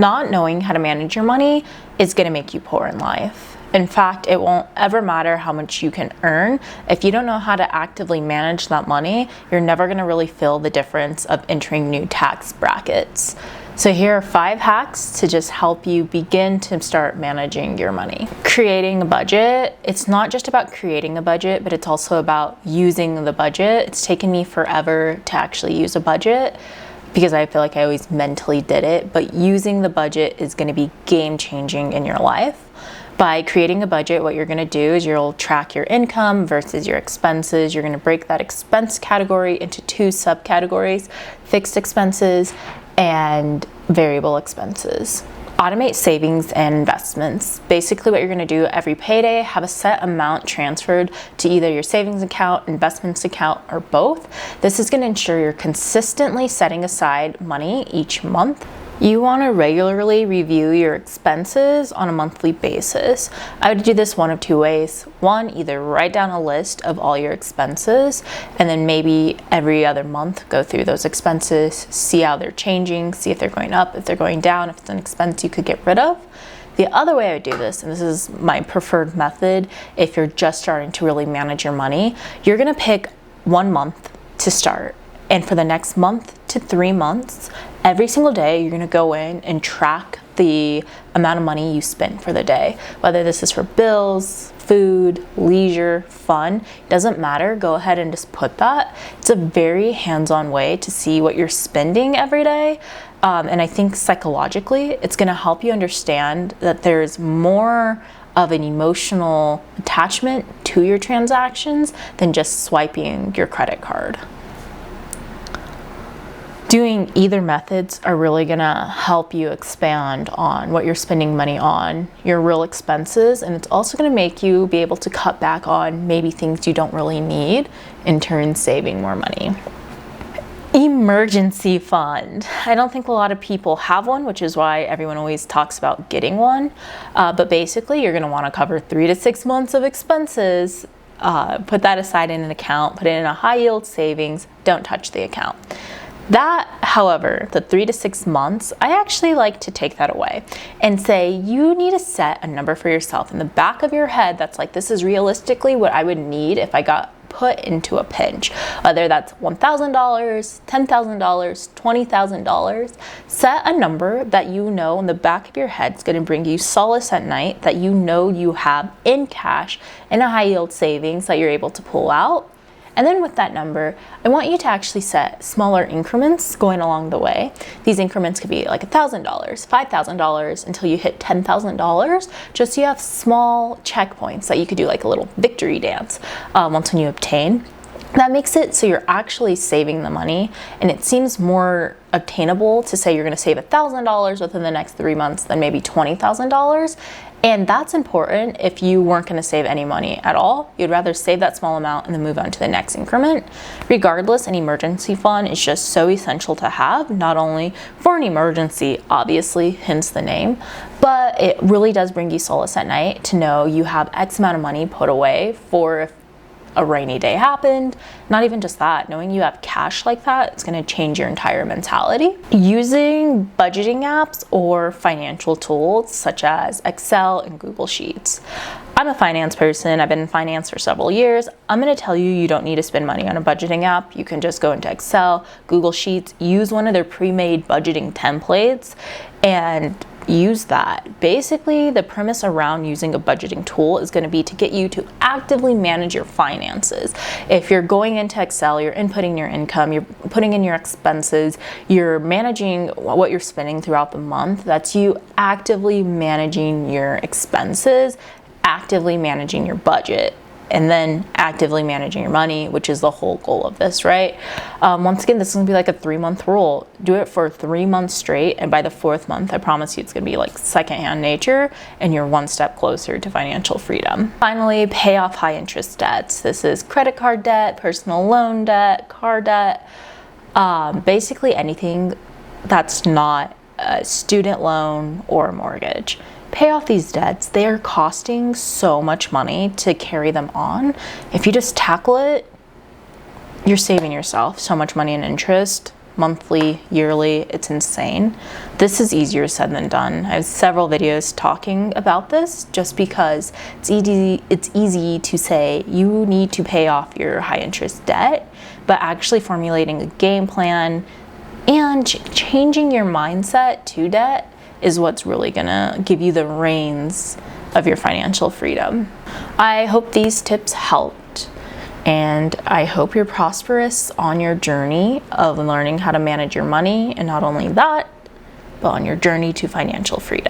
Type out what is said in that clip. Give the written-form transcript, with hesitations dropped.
Not knowing how to manage your money is going to make you poor in life. In fact, it won't ever matter how much you can earn. If you don't know how to actively manage that money, you're never going to really feel the difference of entering new tax brackets. So here are 5 hacks to just help you begin to start managing your money. Creating a budget. It's not just about creating a budget, but it's also about using the budget. It's taken me forever to actually use a budget, because I feel like I always mentally did it, but using the budget is going to be game changing in your life. By creating a budget, what you're going to do is you'll track your income versus your expenses. You're going to break that expense category into 2 subcategories: fixed expenses and variable expenses. Automate savings and investments. Basically what you're going to do every payday, have a set amount transferred to either your savings account, investments account, or both. This is going to ensure you're consistently setting aside money each month. You want to regularly review your expenses on a monthly basis. I would do this one of 2 ways. One, either write down a list of all your expenses, and then maybe every other month go through those expenses, see how they're changing, see if they're going up, if they're going down, if it's an expense you could get rid of. The other way I would do this, and this is my preferred method if you're just starting to really manage your money, you're going to pick 1 month to start. And for the next month to 3 months, every single day, you're going to go in and track the amount of money you spend for the day. Whether this is for bills, food, leisure, fun, doesn't matter. Go ahead and just put that. It's a very hands-on way to see what you're spending every day. And I think psychologically, it's going to help you understand that there's more of an emotional attachment to your transactions than just swiping your credit card. Doing either methods are really gonna help you expand on what you're spending money on, your real expenses, and it's also gonna make you be able to cut back on maybe things you don't really need, in turn saving more money. Emergency fund. I don't think a lot of people have one, which is why everyone always talks about getting one. But basically, you're gonna wanna cover 3 to 6 months of expenses. Put that aside in an account, put it in a high yield savings, don't touch the account. That, however, the 3 to 6 months, I actually like to take that away and say you need to set a number for yourself in the back of your head that's like, this is realistically what I would need if I got put into a pinch. Whether that's $1,000, $10,000, $20,000, set a number that you know in the back of your head is going to bring you solace at night, that you know you have in cash in a high yield savings that you're able to pull out. And then with that number, I want you to actually set smaller increments going along the way. These increments could be like $1,000, $5,000 until you hit $10,000, just so you have small checkpoints that you could do like a little victory dance once when you obtain. That makes it so you're actually saving the money, and it seems more obtainable to say you're going to save $1,000 within the next 3 months than maybe $20,000. And that's important if you weren't going to save any money at all. You'd rather save that small amount and then move on to the next increment. Regardless, an emergency fund is just so essential to have, not only for an emergency, obviously, hence the name, but it really does bring you solace at night to know you have X amount of money put away for if a rainy day happened. Not even just that, knowing you have cash like that, it's going to change your entire mentality. Using budgeting apps or financial tools such as Excel and Google Sheets. I'm a finance person. I've been in finance for several years. I'm going to tell you, you don't need to spend money on a budgeting app. You can just go into Excel, Google Sheets, use one of their pre-made budgeting templates and use that. Basically, the premise around using a budgeting tool is going to be to get you to actively manage your finances. If you're going into Excel, you're inputting your income, you're putting in your expenses, you're managing what you're spending throughout the month. That's you actively managing your expenses, actively managing your budget, and then actively managing your money, which is the whole goal of this, right? Once again, this is gonna be like a 3-month rule. Do it for 3 months straight, and by the 4th month, I promise you it's gonna be like secondhand nature, and you're one step closer to financial freedom. Finally, pay off high interest debts. This is credit card debt, personal loan debt, car debt, basically anything that's not a student loan or a mortgage. Pay off these debts. They are costing so much money to carry them on. If you just tackle it, you're saving yourself so much money in interest. monthly, yearly. It's insane. This is easier said than done. I have several videos talking about this just because it's easy to say you need to pay off your high interest debt, but actually formulating a game plan and changing your mindset to debt is what's really gonna give you the reins of your financial freedom. I hope these tips helped, and I hope you're prosperous on your journey of learning how to manage your money, and not only that, but on your journey to financial freedom.